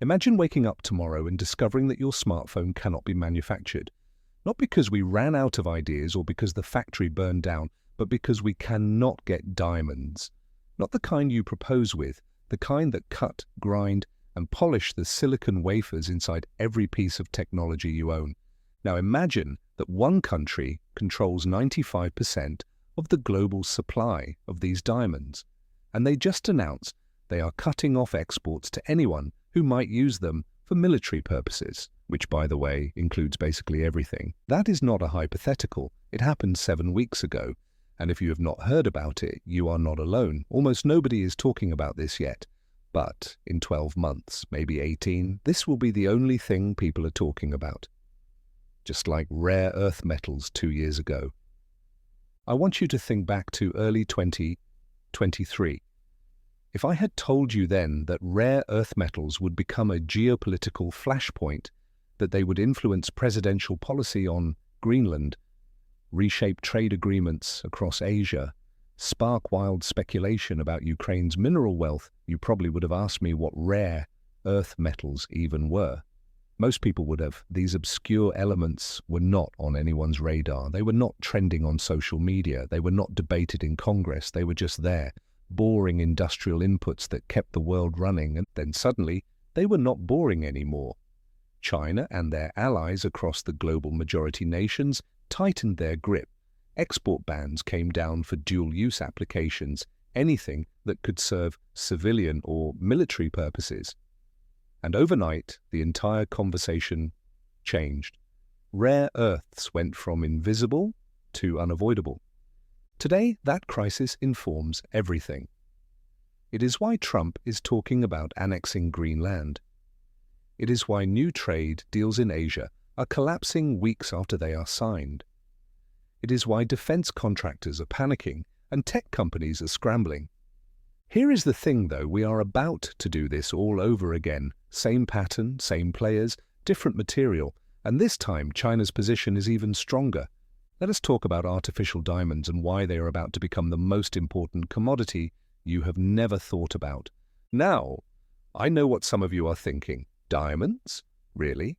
Imagine waking up tomorrow and discovering that your smartphone cannot be manufactured. Not because we ran out of ideas or because the factory burned down, but because we cannot get diamonds. Not the kind you propose with, the kind that cut, grind, and polish the silicon wafers inside every piece of technology you own. Now imagine that one country controls 95% of the global supply of these diamonds, and they just announced they are cutting off exports to anyone who might use them for military purposes, which, by the way, includes basically everything. That is not a hypothetical. It happened 7 weeks ago, and if you have not heard about it, you are not alone. Almost nobody is talking about this yet. But in 12 months, maybe 18, this will be the only thing people are talking about. Just like rare earth metals 2 years ago. I want you to think back to early 2023. If I had told you then that rare earth metals would become a geopolitical flashpoint, that they would influence presidential policy on Greenland, reshape trade agreements across Asia, spark wild speculation about Ukraine's mineral wealth, you probably would have asked me what rare earth metals even were. Most people would have. These obscure elements were not on anyone's radar. They were not trending on social media. They were not debated in Congress. They were just there. Boring industrial inputs that kept the world running, and then suddenly they were not boring anymore. China and their allies across the global majority nations tightened their grip. Export bans came down for dual-use applications, anything that could serve civilian or military purposes. And overnight, the entire conversation changed. Rare earths went from invisible to unavoidable. Today, that crisis informs everything. It is why Trump is talking about annexing Greenland. It is why new trade deals in Asia are collapsing weeks after they are signed. It is why defense contractors are panicking and tech companies are scrambling. Here is the thing, though, we are about to do this all over again. Same pattern, same players, different material, and this time China's position is even stronger. Let us talk about artificial diamonds and why they are about to become the most important commodity you have never thought about. Now, I know what some of you are thinking. Diamonds? Really?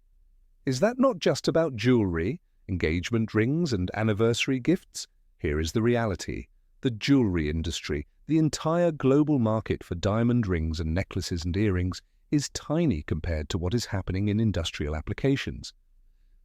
Is that not just about jewelry, engagement rings and anniversary gifts? Here is the reality. The jewelry industry, the entire global market for diamond rings and necklaces and earrings, is tiny compared to what is happening in industrial applications.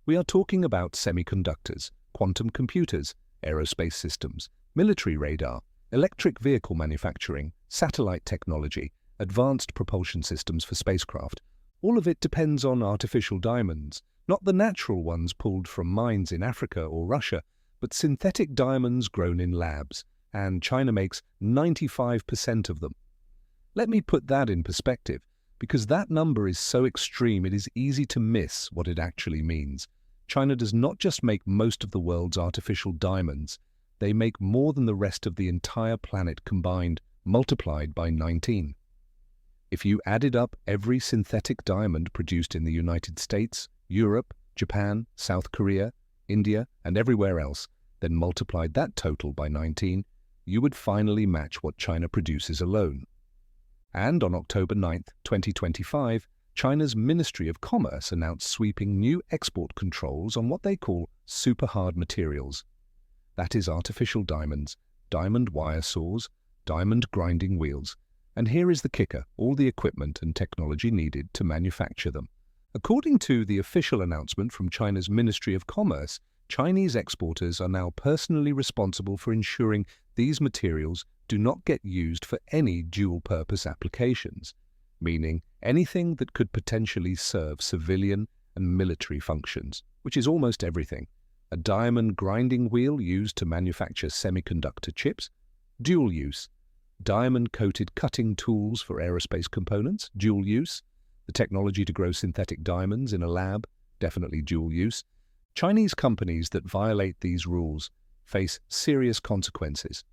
We are talking about semiconductors, quantum computers, aerospace systems, military radar, electric vehicle manufacturing, satellite technology, advanced propulsion systems for spacecraft. All of it depends on artificial diamonds, not the natural ones pulled from mines in Africa or Russia, but synthetic diamonds grown in labs, and China makes 95% of them. Let me put that in perspective, because that number is so extreme it is easy to miss what it actually means. China does not just make most of the world's artificial diamonds, they make more than the rest of the entire planet combined, multiplied by 19. If you added up every synthetic diamond produced in the United States, Europe, Japan, South Korea, India, and everywhere else, then multiplied that total by 19, you would finally match what China produces alone. And on October 9, 2025, China's Ministry of Commerce announced sweeping new export controls on what they call super-hard materials. That is artificial diamonds, diamond wire saws, diamond grinding wheels. And here is the kicker, all the equipment and technology needed to manufacture them. According to the official announcement from China's Ministry of Commerce, Chinese exporters are now personally responsible for ensuring these materials do not get used for any dual-purpose applications, meaning anything that could potentially serve civilian and military functions, which is almost everything. A diamond grinding wheel used to manufacture semiconductor chips, dual use. Diamond-coated cutting tools for aerospace components, dual use. The technology to grow synthetic diamonds in a lab, definitely dual use. Chinese companies that violate these rules face serious consequences.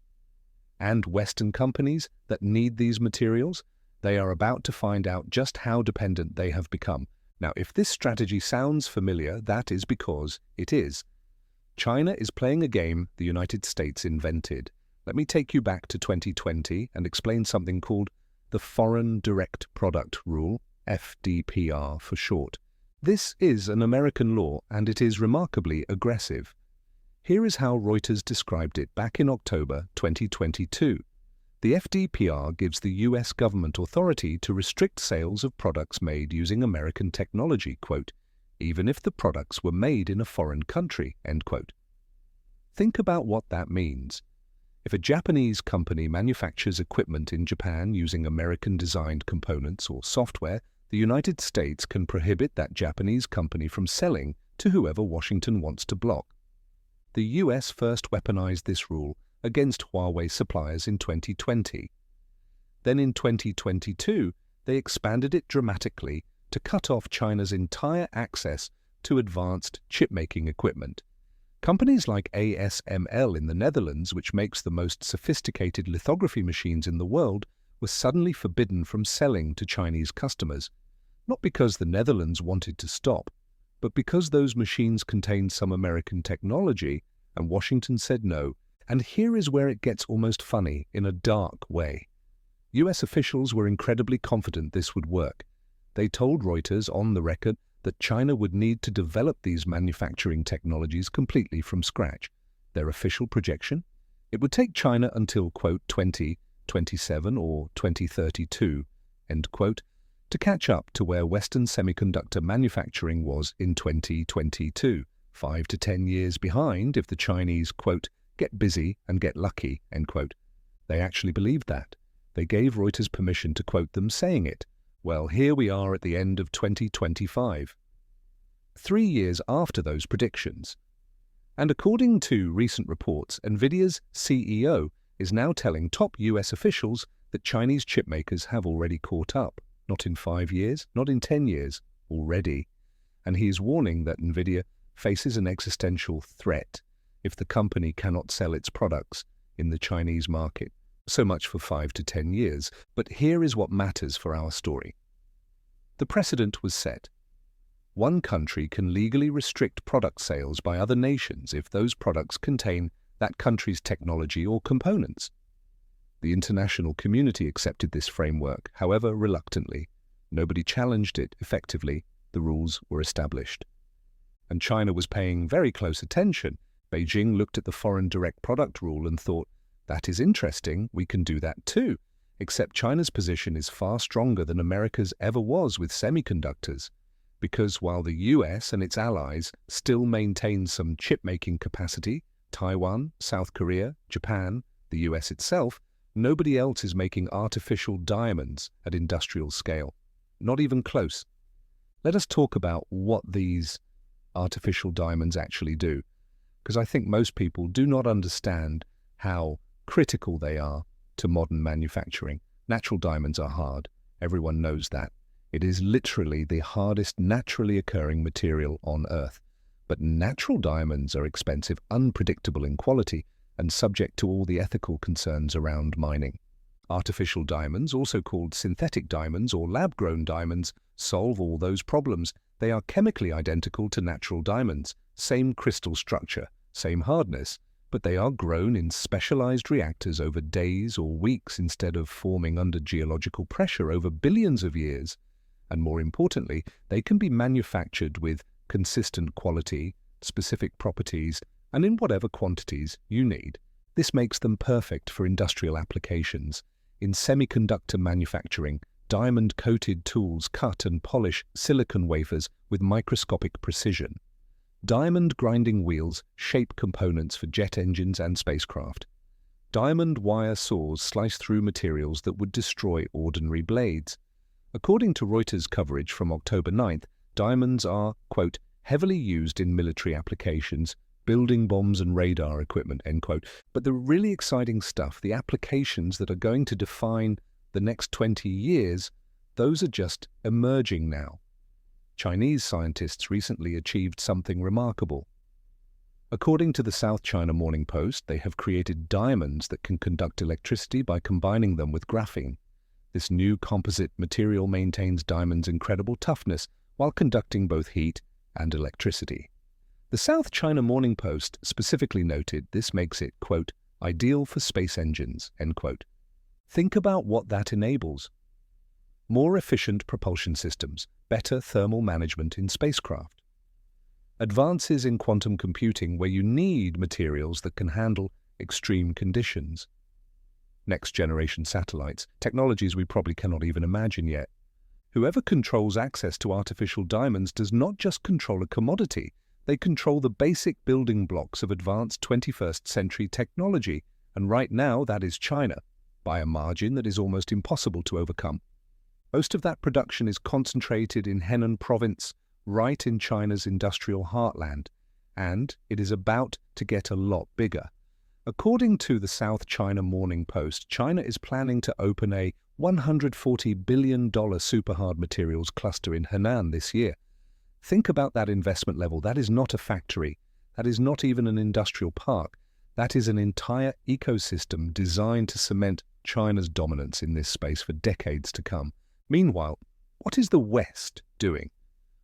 And Western companies that need these materials, they are about to find out just how dependent they have become. Now, if this strategy sounds familiar, that is because it is. China is playing a game the United States invented. Let me take you back to 2020 and explain something called the Foreign Direct Product Rule, FDPR for short. This is an American law and it is remarkably aggressive. Here is how Reuters described it back in October 2022. The FDPR gives the US government authority to restrict sales of products made using American technology, quote, even if the products were made in a foreign country, end quote. Think about what that means. If a Japanese company manufactures equipment in Japan using American-designed components or software, the United States can prohibit that Japanese company from selling to whoever Washington wants to block. The US first weaponized this rule against Huawei suppliers in 2020. Then in 2022, they expanded it dramatically to cut off China's entire access to advanced chip-making equipment. Companies like ASML in the Netherlands, which makes the most sophisticated lithography machines in the world, were suddenly forbidden from selling to Chinese customers, not because the Netherlands wanted to stop, but because those machines contained some American technology, and Washington said no. And here is where it gets almost funny in a dark way. US officials were incredibly confident this would work. They told Reuters on the record that China would need to develop these manufacturing technologies completely from scratch. Their official projection? It would take China until, quote, 2027 or 2032, end quote, to catch up to where Western semiconductor manufacturing was in 2022, 5 to 10 years behind if the Chinese, quote, get busy and get lucky, end quote. They actually believed that. They gave Reuters permission to quote them saying it. Well, here we are at the end of 2025, 3 years after those predictions. And according to recent reports, NVIDIA's CEO is now telling top US officials that Chinese chipmakers have already caught up. Not in 5 years, not in 10 years, already. And he is warning that NVIDIA faces an existential threat if the company cannot sell its products in the Chinese market. So much for 5 to 10 years, but here is what matters for our story. The precedent was set. One country can legally restrict product sales by other nations if those products contain that country's technology or components. The international community accepted this framework, however reluctantly. Nobody challenged it effectively. The rules were established. And China was paying very close attention. Beijing looked at the foreign direct product rule and thought, that is interesting, we can do that too. Except China's position is far stronger than America's ever was with semiconductors. Because while the US and its allies still maintain some chip-making capacity, Taiwan, South Korea, Japan, the US itself, nobody else is making artificial diamonds at industrial scale. Not even close. Let us talk about what these artificial diamonds actually do, because I think most people do not understand how critical they are to modern manufacturing. Natural diamonds are hard. Everyone knows that. It is literally the hardest naturally occurring material on Earth. But natural diamonds are expensive, unpredictable in quality, and subject to all the ethical concerns around mining. Artificial diamonds, also called synthetic diamonds or lab-grown diamonds, solve all those problems. They are chemically identical to natural diamonds, same crystal structure, same hardness, but they are grown in specialized reactors over days or weeks instead of forming under geological pressure over billions of years. And more importantly, they can be manufactured with consistent quality, specific properties, and in whatever quantities you need. This makes them perfect for industrial applications. In semiconductor manufacturing, diamond-coated tools cut and polish silicon wafers with microscopic precision. Diamond grinding wheels shape components for jet engines and spacecraft. Diamond wire saws slice through materials that would destroy ordinary blades. According to Reuters coverage from October 9th, diamonds are, quote, heavily used in military applications, building bombs and radar equipment, end quote. But the really exciting stuff, the applications that are going to define the next 20 years, those are just emerging now. Chinese scientists recently achieved something remarkable. According to the South China Morning Post, they have created diamonds that can conduct electricity by combining them with graphene. This new composite material maintains diamonds' incredible toughness while conducting both heat and electricity. The South China Morning Post specifically noted this makes it, quote, ideal for space engines, end quote. Think about what that enables. more efficient propulsion systems, better thermal management in spacecraft. Advances in quantum computing where you need materials that can handle extreme conditions. Next-generation satellites, technologies we probably cannot even imagine yet. Whoever controls access to artificial diamonds does not just control a commodity, they control the basic building blocks of advanced 21st century technology, and right now that is China, by a margin that is almost impossible to overcome. Most of that production is concentrated in Henan province, right in China's industrial heartland, and it is about to get a lot bigger. According to the South China Morning Post, China is planning to open a $140 billion superhard materials cluster in Henan this year. Think about that investment level. That is not a factory. That is not even an industrial park. That is an entire ecosystem designed to cement China's dominance in this space for decades to come. Meanwhile, what is the West doing?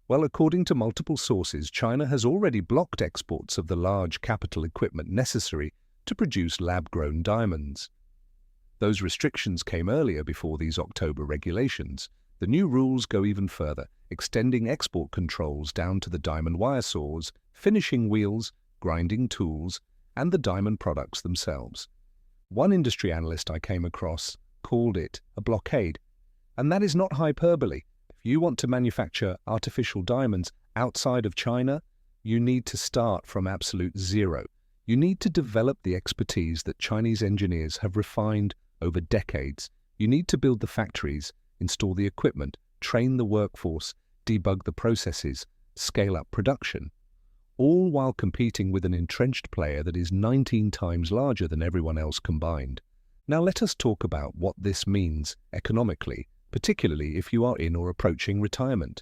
Well, according to multiple sources, China has already blocked exports of the large capital equipment necessary to produce lab-grown diamonds. Those restrictions came earlier before these October regulations. The new rules go even further, extending export controls down to the diamond wire saws, finishing wheels, grinding tools, and the diamond products themselves. One industry analyst I came across called it a blockade. And that is not hyperbole. If you want to manufacture artificial diamonds outside of China, you need to start from absolute zero. You need to develop the expertise that Chinese engineers have refined over decades. You need to build the factories, install the equipment, train the workforce, debug the processes, scale up production, all while competing with an entrenched player that is 19 times larger than everyone else combined. Now let us talk about what this means economically, particularly if you are in or approaching retirement.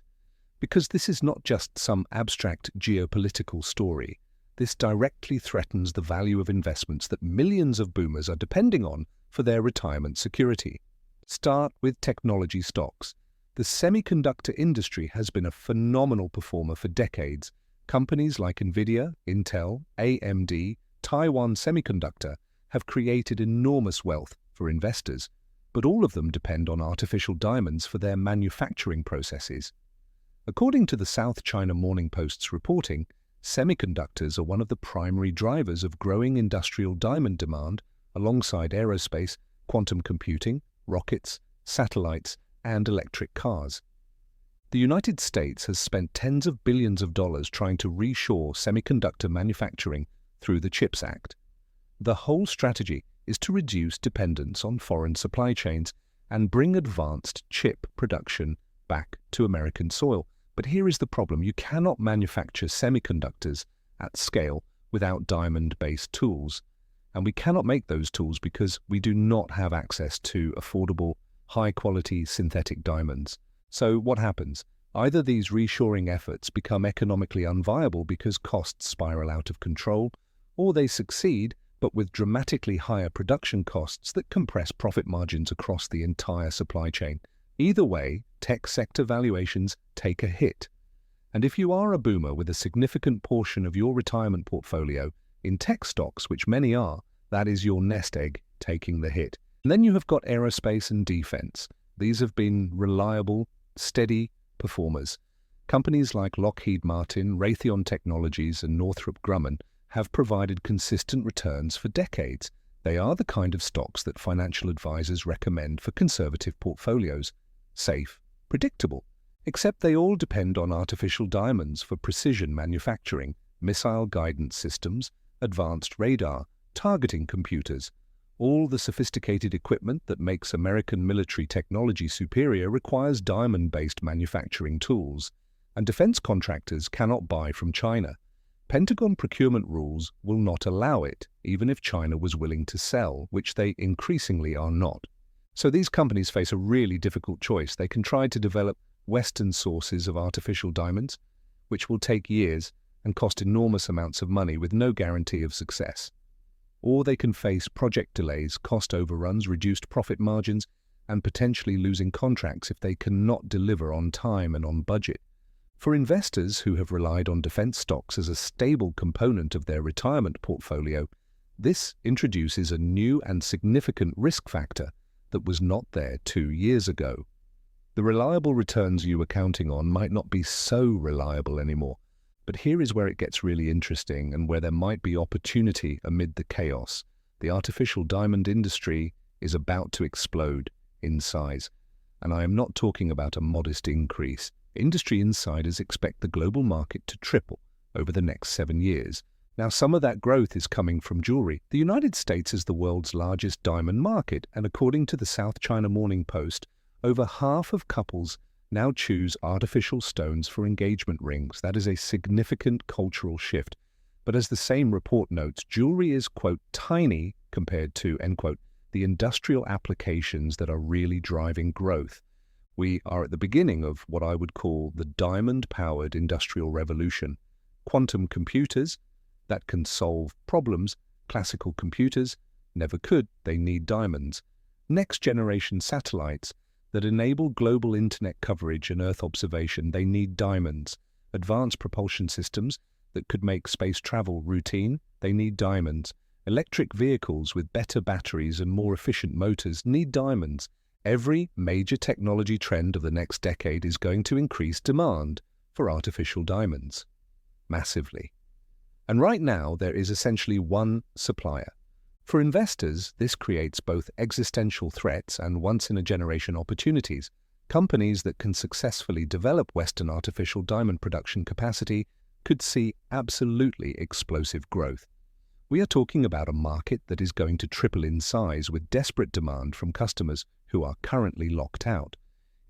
Because this is not just some abstract geopolitical story. This directly threatens the value of investments that millions of boomers are depending on for their retirement security. Start with technology stocks. The semiconductor industry has been a phenomenal performer for decades. Companies like Nvidia, Intel, AMD, Taiwan Semiconductor have created enormous wealth for investors, but all of them depend on artificial diamonds for their manufacturing processes. According to the South China Morning Post's reporting, semiconductors are one of the primary drivers of growing industrial diamond demand alongside aerospace, quantum computing, rockets, satellites, and electric cars. The United States has spent tens of billions of dollars trying to reshore semiconductor manufacturing through the CHIPS Act. The whole strategy is to reduce dependence on foreign supply chains and bring advanced chip production back to American soil. But here is the problem. You cannot manufacture semiconductors at scale without diamond-based tools. And we cannot make those tools because we do not have access to affordable, high-quality synthetic diamonds. So what happens? Either these reshoring efforts become economically unviable because costs spiral out of control, or they succeed but with dramatically higher production costs that compress profit margins across the entire supply chain. Either way, tech sector valuations take a hit. And if you are a boomer with a significant portion of your retirement portfolio in tech stocks, which many are, that is your nest egg taking the hit. And then you have got aerospace and defense. These have been reliable, steady performers. Companies like Lockheed Martin, Raytheon Technologies, and Northrop Grumman have provided consistent returns for decades. They are the kind of stocks that financial advisors recommend for conservative portfolios. Safe, predictable, except they all depend on artificial diamonds for precision manufacturing, missile guidance systems, advanced radar, targeting computers. All the sophisticated equipment that makes American military technology superior requires diamond-based manufacturing tools, and defense contractors cannot buy from China. Pentagon procurement rules will not allow it, even if China was willing to sell, which they increasingly are not. So these companies face a really difficult choice. They can try to develop Western sources of artificial diamonds, which will take years and cost enormous amounts of money with no guarantee of success. Or they can face project delays, cost overruns, reduced profit margins, and potentially losing contracts if they cannot deliver on time and on budget. For investors who have relied on defense stocks as a stable component of their retirement portfolio, this introduces a new and significant risk factor that was not there 2 years ago. The reliable returns you were counting on might not be so reliable anymore. But here is where it gets really interesting and where there might be opportunity amid the chaos. The artificial diamond industry is about to explode in size. And I am not talking about a modest increase. Industry insiders expect the global market to triple over the next 7 years. Now, some of that growth is coming from jewelry. The United States is the world's largest diamond market, and according to the South China Morning Post, over half of couples now choose artificial stones for engagement rings. That is a significant cultural shift. But as the same report notes, jewelry is, quote, tiny compared to, end quote, the industrial applications that are really driving growth. We are at the beginning of what I would call the diamond-powered industrial revolution. Quantum computers that can solve problems classical computers never could, they need diamonds. Next-generation satellites that enable global internet coverage and Earth observation, they need diamonds. Advanced propulsion systems that could make space travel routine, they need diamonds. Electric vehicles with better batteries and more efficient motors need diamonds. Every major technology trend of the next decade is going to increase demand for artificial diamonds massively. And right now, there is essentially one supplier. For investors, this creates both existential threats and once-in-a-generation opportunities. Companies that can successfully develop Western artificial diamond production capacity could see absolutely explosive growth. We are talking about a market that is going to triple in size with desperate demand from customers who are currently locked out.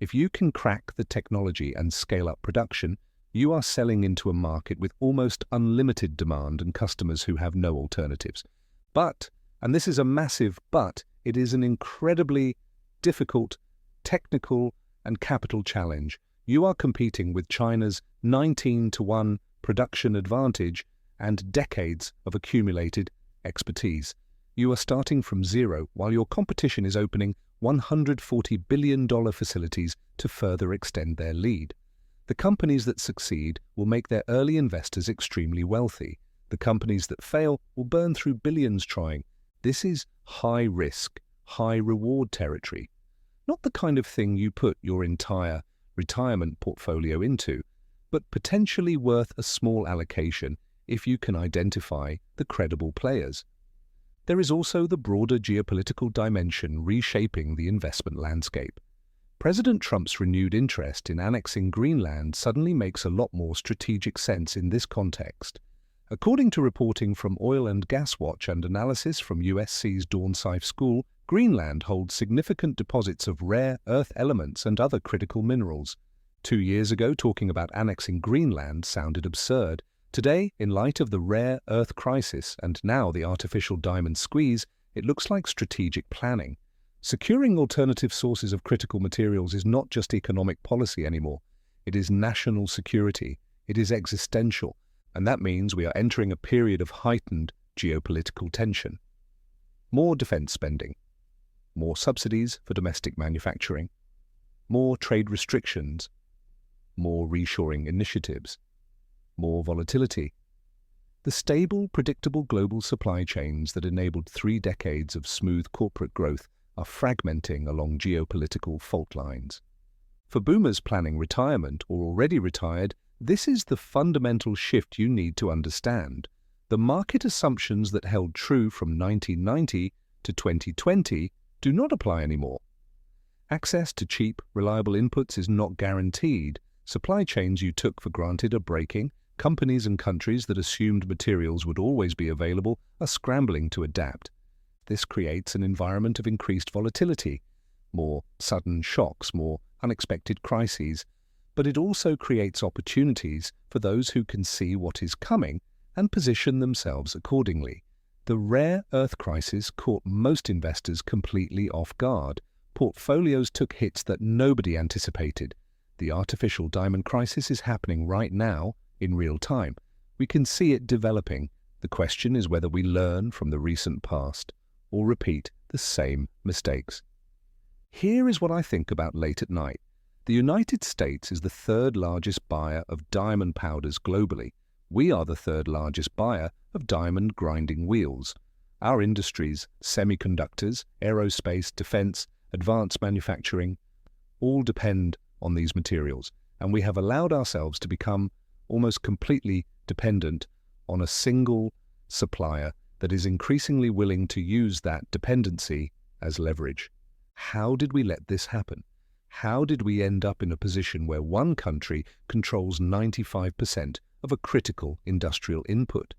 If you can crack the technology and scale up production, you are selling into a market with almost unlimited demand and customers who have no alternatives. But, and this is a massive but, it is an incredibly difficult technical and capital challenge. You are competing with China's 19-to-1 production advantage and decades of accumulated expertise. You are starting from zero while your competition is opening $140 billion facilities to further extend their lead. The companies that succeed will make their early investors extremely wealthy. The companies that fail will burn through billions trying. This is high-risk, high-reward territory. Not the kind of thing you put your entire retirement portfolio into, but potentially worth a small allocation if you can identify the credible players. There is also the broader geopolitical dimension reshaping the investment landscape. President Trump's renewed interest in annexing Greenland suddenly makes a lot more strategic sense in this context. According to reporting from Oil and Gas Watch and analysis from USC's Dornsife School, Greenland holds significant deposits of rare earth elements and other critical minerals. 2 years ago, talking about annexing Greenland sounded absurd. Today, in light of the rare earth crisis and now the artificial diamond squeeze, it looks like strategic planning. Securing alternative sources of critical materials is not just economic policy anymore. It is national security. It is existential. And that means we are entering a period of heightened geopolitical tension. More defense spending. More subsidies for domestic manufacturing. More trade restrictions. More reshoring initiatives. More volatility. The stable, predictable global supply chains that enabled 3 decades of smooth corporate growth are fragmenting along geopolitical fault lines. For boomers planning retirement or already retired, this is the fundamental shift you need to understand. The market assumptions that held true from 1990 to 2020 do not apply anymore. Access to cheap, reliable inputs is not guaranteed. Supply chains you took for granted are breaking. Companies and countries that assumed materials would always be available are scrambling to adapt. This creates an environment of increased volatility, more sudden shocks, more unexpected crises, but it also creates opportunities for those who can see what is coming and position themselves accordingly. The rare earth crisis caught most investors completely off guard. Portfolios took hits that nobody anticipated. The artificial diamond crisis is happening right now in real time. We can see it developing. The question is whether we learn from the recent past or repeat the same mistakes. Here is what I think about late at night. The United States is the 3rd largest buyer of diamond powders globally. We are the 3rd largest buyer of diamond grinding wheels. Our industries, semiconductors, aerospace, defense, advanced manufacturing, all depend on these materials, and we have allowed ourselves to become almost completely dependent on a single supplier that is increasingly willing to use that dependency as leverage. How did we let this happen? How did we end up in a position where one country controls 95% of a critical industrial input?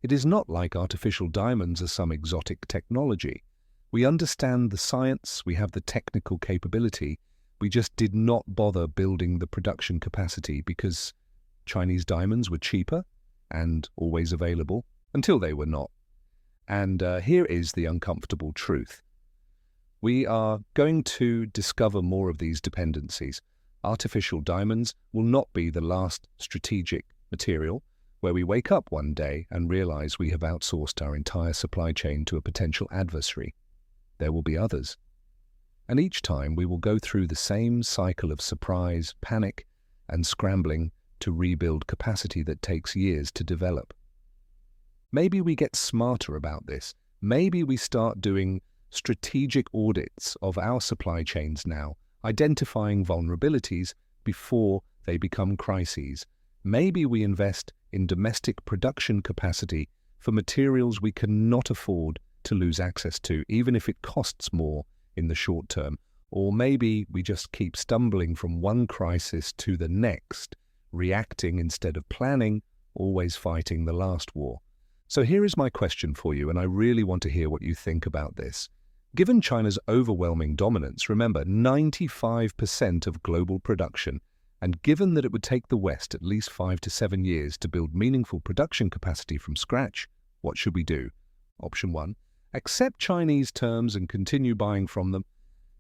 It is not like artificial diamonds are some exotic technology. We understand the science, we have the technical capability, we just did not bother building the production capacity because Chinese diamonds were cheaper and always available until they were not. And here is the uncomfortable truth. We are going to discover more of these dependencies. Artificial diamonds will not be the last strategic material where we wake up one day and realize we have outsourced our entire supply chain to a potential adversary. There will be others. And each time we will go through the same cycle of surprise, panic, and scrambling to rebuild capacity that takes years to develop. Maybe we get smarter about this. Maybe we start doing strategic audits of our supply chains now, identifying vulnerabilities before they become crises. Maybe we invest in domestic production capacity for materials we cannot afford to lose access to, even if it costs more in the short term. Or maybe we just keep stumbling from one crisis to the next, reacting instead of planning, always fighting the last war. So here is my question for you, and I really want to hear what you think about this. Given China's overwhelming dominance, remember 95% of global production, and given that it would take the West at least 5 to 7 years to build meaningful production capacity from scratch, what should we do? Option 1, accept Chinese terms and continue buying from them.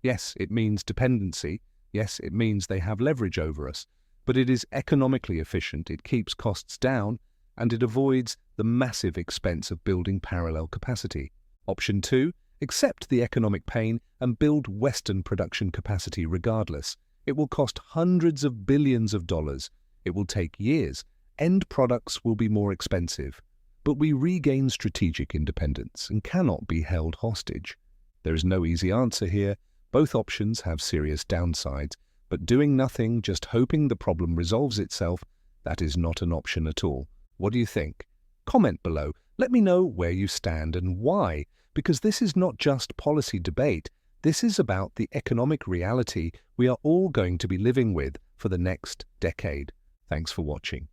Yes, it means dependency. Yes, it means they have leverage over us. But it is economically efficient, it keeps costs down, and it avoids the massive expense of building parallel capacity. Option 2, accept the economic pain and build Western production capacity regardless. It will cost hundreds of billions of dollars. It will take years. End products will be more expensive. But we regain strategic independence and cannot be held hostage. There is no easy answer here. Both options have serious downsides, but doing nothing, just hoping the problem resolves itself, that is not an option at all. What do you think? Comment below. Let me know where you stand and why, because this is not just policy debate. This is about the economic reality we are all going to be living with for the next decade. Thanks for watching.